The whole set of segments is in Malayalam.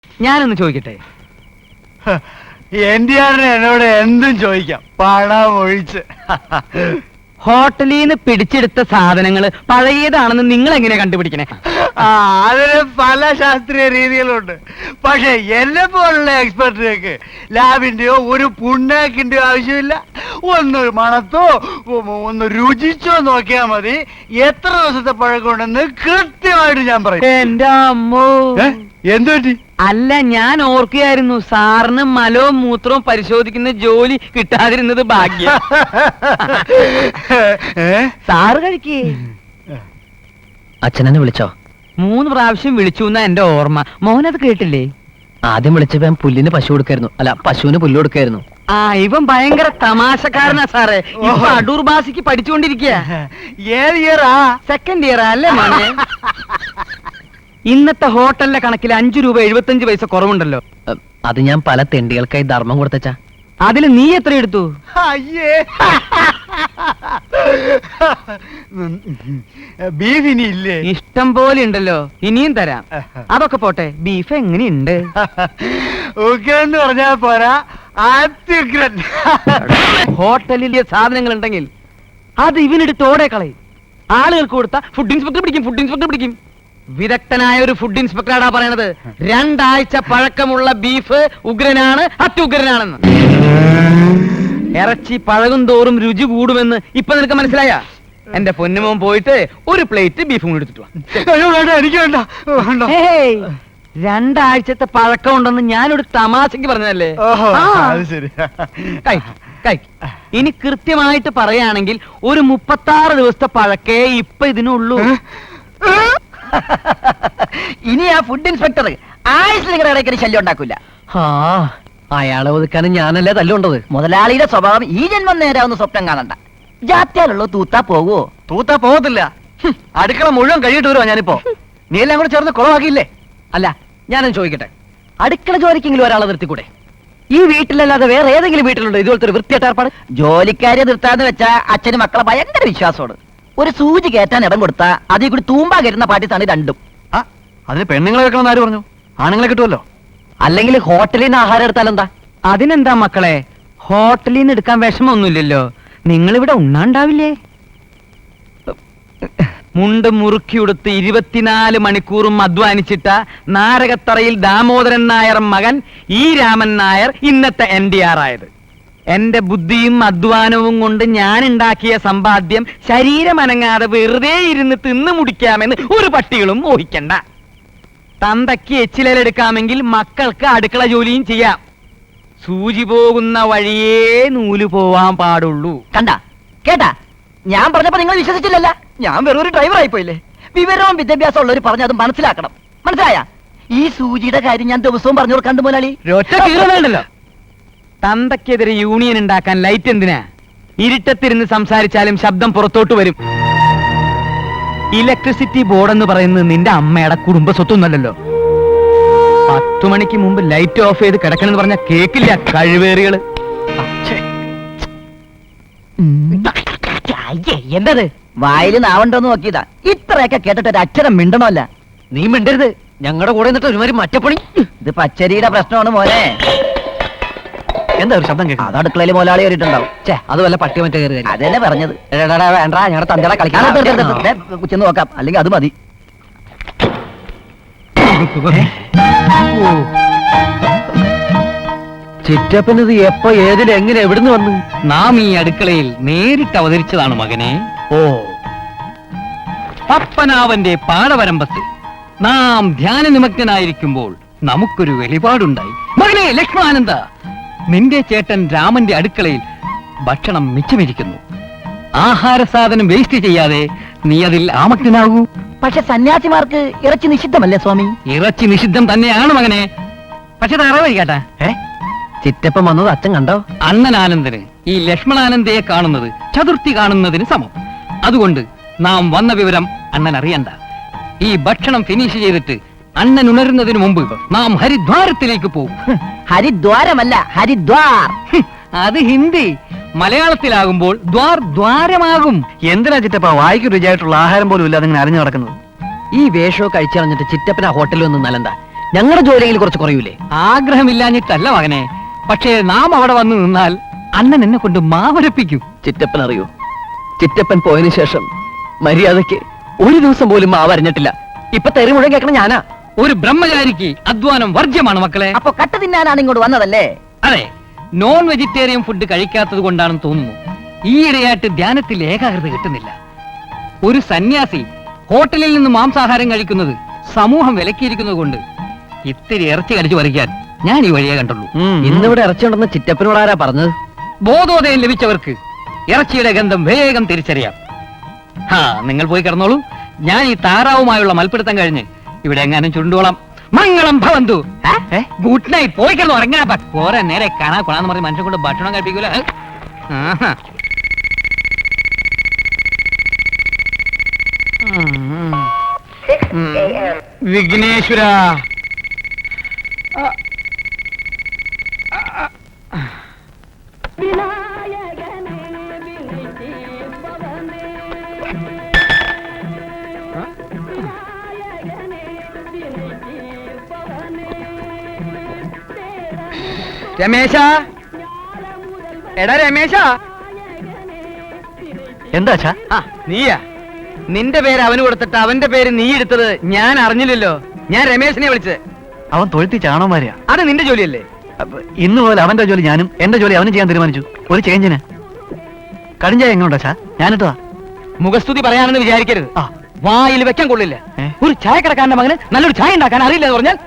ഞാനൊന്ന് ചോദിക്കട്ടെ? എൻഡിആറിന് എന്നോട് എന്തും ചോദിക്കാം, പണം ഒഴിച്ച്. ഹോട്ടലിൽ നിന്ന് പിടിച്ചെടുത്ത സാധനങ്ങൾ പഴയതാണെന്ന് നിങ്ങൾ എങ്ങനെ കണ്ടുപിടിക്കണേ? അതിന് പല ശാസ്ത്രീയ രീതികളുണ്ട്. പക്ഷെ എന്നെ പോലുള്ള എക്സ്പെർട്ടിലേക്ക് ലാബിന്റെയോ ഒരു പുണ്ണാക്കിന്റെയോ ആവശ്യമില്ല. ഒന്ന് മണത്തോ ഒന്ന് രുചിച്ചോ നോക്കിയാൽ മതി എത്ര ദിവസത്തെ പഴക്കമുണ്ടെന്ന് കൃത്യമായിട്ട് ഞാൻ പറയും. എന്റെ അമ്മോ, എന്തു പറ്റി? അല്ല, ഞാൻ ഓർക്കുകയായിരുന്നു സാറിന് മലവും മൂത്രവും പരിശോധിക്കുന്ന ജോലി കിട്ടാതിരുന്നത് ഭാഗ്യം. സാറ് കഴിക്കേ. അച്ഛനെ വിളിച്ചോ? 3 പ്രാവശ്യം വിളിച്ചു എന്നാ എന്റെ ഓർമ്മ. മോനത് കേട്ടില്ലേ? ആദ്യം വിളിച്ചപ്പോ ഞാൻ പുല്ലിന് പശു കൊടുക്കായിരുന്നു. അല്ല, പശുവിന് പുല്ല് കൊടുക്കായിരുന്നു. ഇവൻ ഭയങ്കര തമാശക്കാരനാ സാറേ. ഇപ്പൊ അടൂർ ഭാഷയ്ക്ക് പഠിച്ചുകൊണ്ടിരിക്കുക. ഏത് ഇയറാ? സെക്കൻഡ് ഇയർ അല്ലേ മോനെ? ഇന്നത്തെ ഹോട്ടലിലെ കണക്കിൽ 5 രൂപ 75 പൈസ കുറവുണ്ടല്ലോ. അത് ഞാൻ പല തെണ്ടികൾക്കായി ധർമ്മം കൊടുത്തച്ചാ. അതിൽ നീ എത്ര എടുത്തു? അയ്യേ, ബീഫ് ഇനി ഇല്ലേ? ഇഷ്ടം പോലെ ഉണ്ടല്ലോ, ഇനിയും തരാം. അതൊക്കെ പോട്ടെ, ബീഫ് എങ്ങനെയുണ്ട്? ഉഗ്രൻ പറഞ്ഞാ പോരാ, അത്യുഗ്രൻ. ഹോട്ടലിലെ സാധനങ്ങൾ ഉണ്ടെങ്കിൽ അത് ഇവനെടുത്ത് ഓടെ കളയും. ആളുകൾക്ക് കൊടുത്ത ഫുഡ് ഇൻസ്പെക്ടർ പിടിക്കും. വിദഗ്ധനായ ഒരു ഫുഡ് ഇൻസ്പെക്ടറാടാ പറയണത് 2 ആഴ്ച പഴക്കമുള്ള ബീഫ് ഉഗ്രനാണ്, അത്യുഗ്രനാണെന്ന്. ഇറച്ചി പഴകും തോറും രുചി കൂടുമെന്ന് ഇപ്പൊ നിനക്ക് മനസ്സിലായ? എന്റെ പൊന്നുമോൻ പോയിട്ട് ഒരു പ്ലേറ്റ് ബീഫും കൂടി എടുത്തിട്ട് വാ. എനിക്ക് വേണ്ട. 2 ആഴ്ചത്തെ പഴക്കം ഉണ്ടെന്ന് ഞാനൊരു തമാശക്ക് പറഞ്ഞതല്ലേ. ഇനി കൃത്യമായിട്ട് പറയുകയാണെങ്കിൽ ഒരു 36 ദിവസത്തെ പഴക്കേ ഇപ്പൊ ഇതിനുള്ളൂ. ഇനി ആ ഫുഡ് ഇൻസ്പെക്ടർ ആയുസ് നിങ്ങളുടെ ഇടയ്ക്ക് ശല്യം ഉണ്ടാക്കൂല. അയാളെ ഒതുക്കാനും ഞാനല്ലേ തല്ലുണ്ടത്. മുതലാളിയുടെ സ്വഭാവം ഈ ജന്മം നേരാവുന്ന സ്വപ്നം കാണണ്ട. ജാത്യാലുള്ളൂ തൂത്താ പോവോ? തൂത്താ പോകത്തില്ല. അടുക്കള മുഴുവൻ കഴിയിട്ട് വരുവാ ഞാനിപ്പോ. നീ എല്ലാം കൂടെ ചേർന്ന് കുളമാക്കിയില്ലേ? അല്ല, ഞാനും ചോദിക്കട്ടെ, അടുക്കള ജോലിക്കെങ്കിലും ഒരാളെ നിർത്തിക്കൂടെ? ഈ വീട്ടിലല്ലാതെ വേറെ ഏതെങ്കിലും വീട്ടിലുണ്ടോ ഇതുപോലത്തെ ഒരു വൃത്തിയായിട്ട് ഏർപ്പാട്? ജോലിക്കാരെ നിർത്താന്ന് വെച്ചാ അച്ഛന് മക്കളെ ഭയങ്കര വിശ്വാസമാണ്. ഒരു സൂചി കയറ്റാൻ ഇടം കൊടുത്താ അതിൽ കൂടി തൂമ്പാ കയറുന്ന പാട്ടിത്താണ് രണ്ടും. അതിന് പെണ്ണുങ്ങളെ വെക്കണമെന്ന് ആര് പറഞ്ഞു? ആണുങ്ങളെ കിട്ടുമല്ലോ. അല്ലെങ്കിൽ ഹോട്ടലിൽ നിന്ന് ആഹാരം എടുത്താൽ എന്താ? അതിനെന്താ മക്കളെ, ഹോട്ടലിൽ നിന്ന് എടുക്കാൻ വിഷമമൊന്നുമില്ലല്ലോ. നിങ്ങളിവിടെ ഉണ്ണാണ്ടാവില്ലേ? മുണ്ട് മുറുക്കിയുടുത്ത് 24 മണിക്കൂറും അധ്വാനിച്ചിട്ട നാരകത്തറയിൽ ദാമോദരൻ നായർ മകൻ ഈ രാമൻ നായർ ഇന്നത്തെ NDR ആയത്. എന്റെ ബുദ്ധിയും അധ്വാനവും കൊണ്ട് ഞാൻ ഉണ്ടാക്കിയ സമ്പാദ്യം ശരീരമനങ്ങാതെ വെറുതെ ഇരുന്ന് തിന്നു മുടിക്കാമെന്ന് ഒരു പട്ടികളും ഊഹിക്കണ്ട. തന്തയ്ക്ക് എച്ചിലെടുക്കാമെങ്കിൽ മക്കൾക്ക് അടുക്കള ജോലിയും ചെയ്യാം. സൂചി പോകുന്ന വഴിയേ നൂല് പോവാൻ പാടുള്ളൂ. കണ്ട കേട്ടാ, ഞാൻ പറഞ്ഞപ്പോ നിങ്ങൾ വിശ്വസിച്ചില്ലല്ല. ഞാൻ വെറും ഒരു ഡ്രൈവർ ആയിപ്പോയില്ലേ? വിവരവും വിദ്യാഭ്യാസം ഉള്ളവർ പറഞ്ഞത് മനസ്സിലാക്കണം. മനസ്സിലായ? ഈ സൂചിയുടെ കാര്യം ഞാൻ ദിവസവും പറഞ്ഞു കൊടുക്കാണ്ട് മുതലാളി. വേണ്ടല്ലോ. തന്തയ്ക്കെതിരെ യൂണിയൻ ഉണ്ടാക്കാൻ ലൈറ്റ് എന്തിനാ? ഇരുട്ടത്തിരുന്ന് സംസാരിച്ചാലും ശബ്ദം പുറത്തോട്ട് വരും. ഇലക്ട്രിസിറ്റി ബോർഡ് എന്ന് പറയുന്നത് നിന്റെ അമ്മയുടെ കുടുംബ സ്വത്തൊന്നല്ലോ. 10 മണിക്ക് മുമ്പ് ലൈറ്റ് ഓഫ് ചെയ്ത് കിടക്കണമെന്ന് പറഞ്ഞ കേക്കില്ല കഴിവേറികള്. എന്തത് വായില് നാവണ്ടോന്ന് നോക്കിയതാ. ഇത്രയൊക്കെ കേട്ടിട്ട് ഒരു അക്ഷരം മിണ്ടണമല്ല. നീ മിണ്ടരുത്. ഞങ്ങളുടെ കൂടെ നിന്നിട്ട് ഒരുമാതിരി മറ്റപ്പണി. ഇത് പച്ചരിയുടെ പ്രശ്നമാണ് മോനെ. എന്താ ഒരു ശബ്ദം കേൾക്കാം? അത് അടുക്കളയിൽ മുതലാളി കയറിയിട്ടുണ്ടാവും. ചേ, അത് വല്ല പട്ടി മറ്റേ കയറി. അതന്നെ പറഞ്ഞത്. വേണ്ട, ഞങ്ങളുടെ തന്തട കളിക്കാൻ ചെന്ന് നോക്കാം. അല്ലെങ്കിൽ അത് മതി. ചിറ്റപ്പനത് എപ്പോ ഏതിൽ എങ്ങനെ എവിടുന്ന് വന്നു? നാം ഈ അടുക്കളയിൽ നേരിട്ട് അവതരിച്ചതാണ് മകനെ. പപ്പനാവന്റെ പാടവരമ്പത്തിൽ നാം ധ്യാന നിമഗ്നായിരിക്കുമ്പോൾ നമുക്കൊരു വെളിപാടുണ്ടായി. മകനെ ലക്ഷ്മണാനന്ദ, നിന്റെ ചേട്ടൻ രാമന്റെ അടുക്കളയിൽ ഭക്ഷണം മിച്ചമിരിക്കുന്നു. ആഹാര സാധനം വേസ്റ്റ് ചെയ്യാതെ നീ അതിൽ ആമഗ്നാകൂ. പക്ഷെ സന്യാസിമാർക്ക് ഇറച്ചി നിഷിദ്ധമല്ലേ സ്വാമി? ഇറച്ചി നിഷിദ്ധം തന്നെയാണ് മകനെ. പക്ഷെ തറവഴി കേട്ടാ, ചിറ്റപ്പം വന്നത് അച്ഛൻ കണ്ടോ? അണ്ണനാനന്ദന് ഈ ലക്ഷ്മണാനന്ദയെ കാണുന്നത് ചതുർത്ഥി കാണുന്നതിന് സമം. അതുകൊണ്ട് നാം വന്ന വിവരം അണ്ണൻ അറിയണ്ട. ഈ ഭക്ഷണം ഫിനിഷ് ചെയ്തിട്ട് അണ്ണൻ ഉണരുന്നതിന് മുമ്പ് നാം ഹരിദ്വാരത്തിലേക്ക് പോകും. ഹരിദ്വാരമല്ല, ഹരിദ്വാർ. അത് ഹിന്ദി. മലയാളത്തിലാകുമ്പോൾ ദ്വാരമാകും. എന്തിനാ ചിറ്റപ്പ വായിക്ക് രുചിയായിട്ടുള്ള ആഹാരം പോലും ഇല്ലാതെ ഇങ്ങനെ അറിഞ്ഞു നടക്കുന്നത്? ഈ വേഷമൊക്കെ കഴിച്ചറിഞ്ഞിട്ട് ചിറ്റപ്പന ഹോട്ടലിൽ ഒന്ന് നല്ലണ്ട. ഞങ്ങളുടെ ജോലിയിൽ കുറച്ച് കുറയൂലേ? ആഗ്രഹമില്ലാഞ്ഞിട്ടല്ല മകനെ, പക്ഷേ നാം അവിടെ വന്നു നിന്നാൽ അണ്ണൻ എന്നെ കൊണ്ട് മാവരപ്പിക്കും. ചിറ്റപ്പൻ അറിയോ? ചിറ്റപ്പൻ പോയതിനു ശേഷം മര്യാദയ്ക്ക് ഒരു ദിവസം പോലും മാവരഞ്ഞിട്ടില്ല. ഇപ്പൊ തെറി മുഴുവൻ കേൾക്കണം ഞാനാ. ഒരു ബ്രഹ്മചാരിക്ക് അധ്വാനം വർജ്യമാണ് മക്കളെ. അപ്പൊ കട്ട് തിന്നാനാണ് ഇങ്ങോട്ട് വന്നതല്ലേ? അതെ, നോൺ വെജിറ്റേറിയൻ ഫുഡ് കഴിക്കാത്തത് കൊണ്ടാണെന്ന് തോന്നുന്നു ഈയിടെയായിട്ട് ധ്യാനത്തിൽ ഏകാഗ്രത കിട്ടുന്നില്ല. ഒരു സന്യാസി ഹോട്ടലിൽ നിന്ന് മാംസാഹാരം കഴിക്കുന്നത് സമൂഹം വിലക്കിയിരിക്കുന്നത് കൊണ്ട് ഇത്തിരി ഇറച്ചി കടിച്ചു പറിക്കാൻ ഞാൻ ഈ വഴിയെ കണ്ടുള്ളൂ. ഇന്നിവിടെ ഇറച്ചിയുണ്ടെന്ന് ചിറ്റപ്പനോട് ആരാ പറഞ്ഞത്? ബോധോദയം ലഭിച്ചവർക്ക് ഇറച്ചിയുടെ ഗന്ധം വേഗം തിരിച്ചറിയാം. നിങ്ങൾ പോയി കിടന്നോളൂ, ഞാൻ ഈ താറാവുമായുള്ള മൽപ്പിടുത്തം കഴിഞ്ഞ് ഇവിടെ എങ്ങാനും ചുരുണ്ടോളാം. മംഗളം ഭവന്തു. Good night. പോയി കിടന്നു ഉറങ്ങാ. പോരെ നേരെ കാണാ കൊണാന്ന് പറഞ്ഞ് മനുഷ്യൻ കൊണ്ട് ഭക്ഷണം കഴിപ്പിക്കൂല. വിഘ്നേശ്വര, രമേശ, എടാ രമേശ. എന്താ നീയാ? നിന്റെ പേര് അവന് കൊടുത്തിട്ട് അവന്റെ പേര് നീ എടുത്തത് ഞാൻ അറിഞ്ഞില്ലല്ലോ. ഞാൻ രമേശിനെ വിളിച്ച്. അവൻ തൊഴുത്തി ചാണോമാരിയാ. അത് നിന്റെ ജോലിയല്ലേ? ഇന്ന് മുതൽ അവന്റെ ജോലി ഞാനും എന്റെ ജോലി അവനും ചെയ്യാൻ തീരുമാനിച്ചു. ഒരു ചേഞ്ചിന് കടിഞ്ചായ എങ്ങോട്ടാ? ഞാനിട്ടതാ. മുഖസ്തുതി പറയാനെന്ന് വിചാരിക്കരുത്. വായിൽ വെക്കാൻ കൊള്ളില്ല. ഒരു ചായക്കടക്കാരന്റെ മകന് നല്ലൊരു ചായ ഉണ്ടാക്കാൻ അറിയില്ല എന്ന് പറഞ്ഞാൽ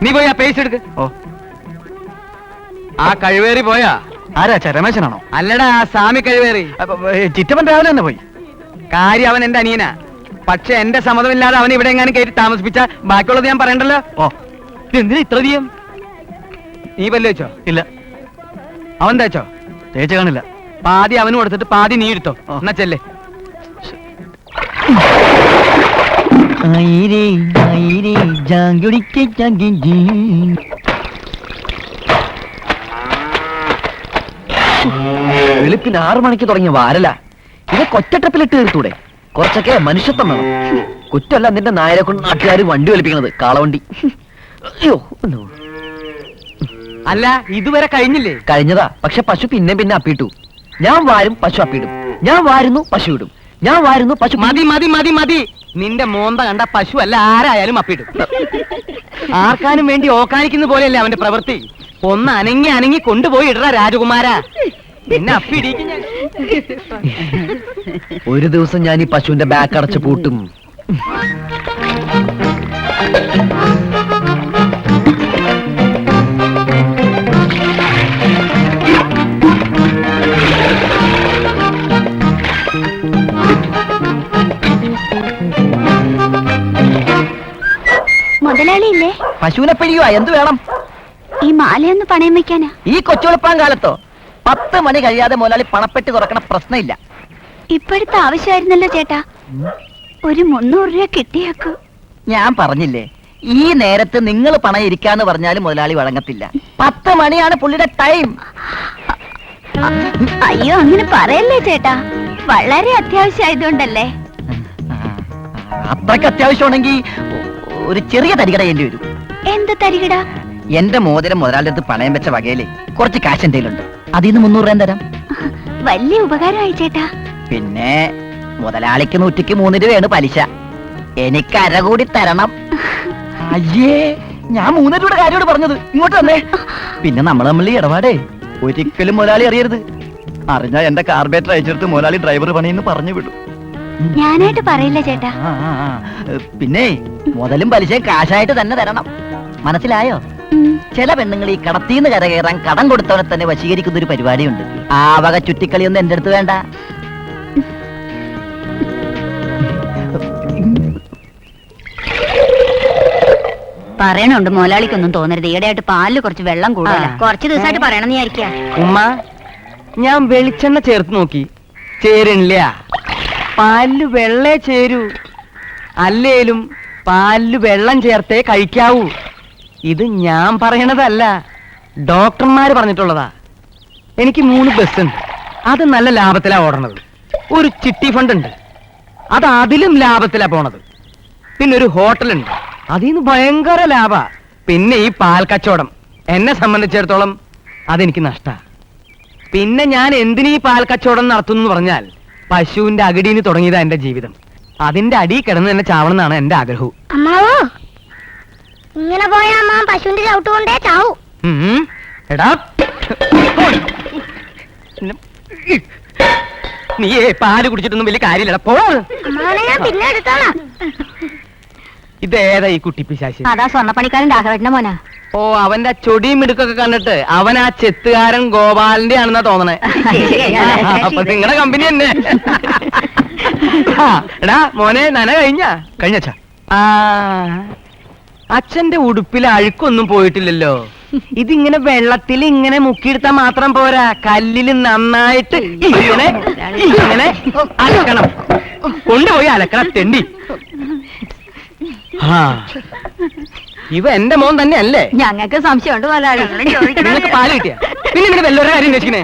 നീ പോയി ആ പേസ് എടുക്ക്. ആ കഴിവേറി പോയാ? ആരാ? രമേശനാണോ? അല്ലടാ, ആ സ്വാമി കഴിവേറി. ചിറ്റപ്പൻ രാവിലെ തന്നെ പോയി. കാര്യം അവൻ എന്റെ അനിയനാ. പക്ഷെ എന്റെ സമ്മതമില്ലാതെ അവൻ ഇവിടെ എങ്ങാനും കയറ്റി താമസിപ്പിച്ച ബാക്കിയുള്ളത് ഞാൻ പറയണ്ടല്ലോ. എന്തിനാ ഇത്ര അധികം? നീ പല്ല് വെച്ചോ? ഇല്ല. അവൻ തേച്ചോ? തേച്ച് കാണില്ല. പാതി അവന് കൊടുത്തിട്ട് പാതി നീ എടുത്തോ. എന്നാ ചെല്ലേ. വെളുപ്പിന് 6 മണിക്ക് തുടങ്ങിയ വാരല. ഇത് കൊറ്റട്രിപ്പിലിട്ട് തീർത്തൂടെ? കുറച്ചൊക്കെ മനുഷ്യത്വം വേണം. കുറ്റമല്ല നിന്റെ നായരെ കൊണ്ട് നാട്ടുകാർ വണ്ടി വലിപ്പിക്കണത്, കാളവണ്ടി. അയ്യോ, അല്ല, ഇതുവരെ കഴിഞ്ഞില്ലേ? കഴിഞ്ഞതാ. പക്ഷെ പശു പിന്നെ പിന്നെ അപ്പിട്ടു. ഞാൻ വാരും, പശു അപ്പിടും. ഞാൻ വാരുന്നു, പശു ഇടും. ഞാൻ വാരുന്നു, പശു. മതി മതി മതി മതി. നിന്റെ മോന്ത കണ്ട പശു അല്ല ആരായാലും അപ്പിടും. ആർക്കാനും വേണ്ടി ഓക്കാനിക്കുന്ന പോലെയല്ലേ അവന്റെ പ്രവൃത്തി. ഒന്ന് അനങ്ങി അനങ്ങി കൊണ്ടുപോയി ഇടറ രാജകുമാരാ. പിന്നെ അപ്പിടിക്കും ഞാൻ. ഒരു ദിവസം ഞാൻ ഈ പശുവിന്റെ ബാക്ക് അടച്ച് പൂട്ടും. മുതലാളിയില്ലേ? പശുവിനെ പിഴിയുവാ. എന്ത് വേണം? ഈ മാലയൊന്ന് പണയം വെക്കാനാ. ഈ കൊച്ചുവെളുപ്പാൻ കാലത്തോ? 10 മണി കഴിയാതെ മുതലാളി പണപ്പെട്ടി തുറക്കണ പ്രശ്നമില്ല. ഇപ്പോഴത്തെ ആവശ്യമായിരുന്നല്ലോ ചേട്ടാ. ഒരു 300 രൂപ കിട്ടിയാക്കൂ. ഞാൻ പറഞ്ഞില്ലേ, ഈ നേരത്ത് നിങ്ങൾ പണം ഇരിക്കാന്ന് പറഞ്ഞാലും മുതലാളി വഴങ്ങത്തില്ല. 10 മണിയാണ് പുള്ളിയുടെ ടൈം. അയ്യോ, അങ്ങനെ പറയല്ലേ ചേട്ടാ. വളരെ അത്യാവശ്യമായതുകൊണ്ടല്ലേ. അത്രയ്ക്ക് അത്യാവശ്യമാണെങ്കിൽ ഒരു ചെറിയ തരികട ചെയ്യേണ്ടി വരും. എന്ത് തരികട? എന്റെ മോതിരം മുതലാളിയുടെ അടുത്ത് പണയം വെച്ച വകയില് കുറച്ച് കാശ് എന്തെങ്കിലുണ്ട്. അതിന്ന് 300 രൂപ തരാം. വലിയ ഉപകാരമായി ചേട്ടാ. പിന്നെ മുതലാളിക്ക് 103 രൂപയാണ് പലിശ. എനിക്ക് 1/2 കൂടി തരണം. അയ്യേ, ഞാൻ 3 രൂപയുടെ കാര്യോട് പറഞ്ഞത്. ഇങ്ങോട്ട് വന്നേ. പിന്നെ നമ്മൾ തമ്മിൽ ഇടപാടേ ഒരിക്കലും മുതലാളി അറിയരുത്. അറിഞ്ഞാ എന്റെ കാർബേറ്റർ അയച്ചെടുത്ത് മുതലാളി ഡ്രൈവർ പണിയെന്ന് പറഞ്ഞു വിടും. ഞാനായിട്ട് പറയില്ല ചേട്ടാ. പിന്നെ മുതലും പലിശയും കാശായിട്ട് തന്നെ തരണം. മനസ്സിലായോ? ചില പെണ്ണുങ്ങൾ ഈ കടത്തീന്ന് കരകയറാൻ കടം കൊടുത്തവനെ തന്നെ വശീകരിക്കുന്ന ഒരു പരിപാടിയുണ്ട്. ആ വക ചുറ്റിക്കളിയൊന്നും എന്റെ അടുത്ത് വേണ്ട. പറയണുണ്ട് മുതലാളിക്കൊന്നും തോന്നരുത്. ഈടെയായിട്ട് പാലില് കുറച്ച് വെള്ളം കൂടുതലാ. കുറച്ച് ദിവസമായിട്ട് പറയണമെന്ന് വിചാരിക്കാ. ഉമ്മ, ഞാൻ വെളിച്ചെണ്ണ ചേർത്ത് നോക്കി, ചേരണില്ല. പാലില് വെള്ളേ ചേരൂ. അല്ലേലും പാലില് വെള്ളം ചേർത്തേ കഴിക്കാവൂ. ഇത് ഞാൻ പറയണതല്ല, ഡോക്ടർമാര് പറഞ്ഞിട്ടുള്ളതാ. എനിക്ക് 3 ബസ്സുണ്ട്. അത് നല്ല ലാഭത്തിലാ ഓടണത്. ഒരു ചിട്ടി ഫണ്ട് ഉണ്ട്, അത് അതിലും ലാഭത്തിലാ പോണത്. പിന്നെ ഒരു ഹോട്ടലുണ്ട്, അതിന്ന് ഭയങ്കര ലാഭ. പിന്നെ ഈ പാൽ കച്ചവടം എന്നെ സംബന്ധിച്ചിടത്തോളം അതെനിക്ക് നഷ്ട. പിന്നെ ഞാൻ എന്തിനീ പാൽ കച്ചവടം നടത്തുന്നു പറഞ്ഞാൽ പശുവിന്റെ അകിടീന് തുടങ്ങിയതാ എന്റെ ജീവിതം. അതിന്റെ അടി കിടന്ന് തന്നെ ചാവണം എന്നാണ് എന്റെ ആഗ്രഹവും. അമ്മാവോ ഇങ്ങനെ പോയാ അമ്മ പശുവിന്റെ ചവിട്ടുകൊണ്ടേ ചാവൂ. എടാ നീയേ പാല് കുടിച്ചിട്ടൊന്നും വലിയ കാര്യമില്ലടാ, പോ. അമ്മാവനെ ഞാൻ പിന്നെ എടുത്തോളാം. ഇതേതാ ഈ കുട്ടി പിശാശി? അതാ സ്വർണ്ണപ്പണിക്കാരൻ രാഘവേട്ടന്റെ മോനാ. ഓ, അവന്റെ ആ ചൊടിയും മിടുക്കൊക്കെ കണ്ടിട്ട് അവൻ ആ ചെത്തുകാരൻ ഗോപാലിന്റെ ആണെന്നാ തോന്നണേ. അപ്പൊ നിങ്ങളുടെ കമ്പനി തന്നെ. എടാ മോനെ, നന കഴിഞ്ഞ അച്ഛന്റെ ഉടുപ്പിൽ അഴുക്കൊന്നും പോയിട്ടില്ലല്ലോ. ഇതിങ്ങനെ വെള്ളത്തിൽ ഇങ്ങനെ മുക്കിയെടുത്താ മാത്രം പോരാ, കല്ലില് നന്നായിട്ട് ഇങ്ങനെ ഇങ്ങനെ അലക്കണം. കൊണ്ടുപോയി അലക്കണം തെണ്ടി. ആ, ഇവ എന്റെ മോൻ തന്നെയല്ലേ? ഞങ്ങൾക്ക് സംശയമുണ്ട് മുതലാളി. നിങ്ങൾക്ക് പാല് കിട്ടിയ പിന്നെ വല്ലവരുടെ കാര്യം അന്വേഷിക്കണേ.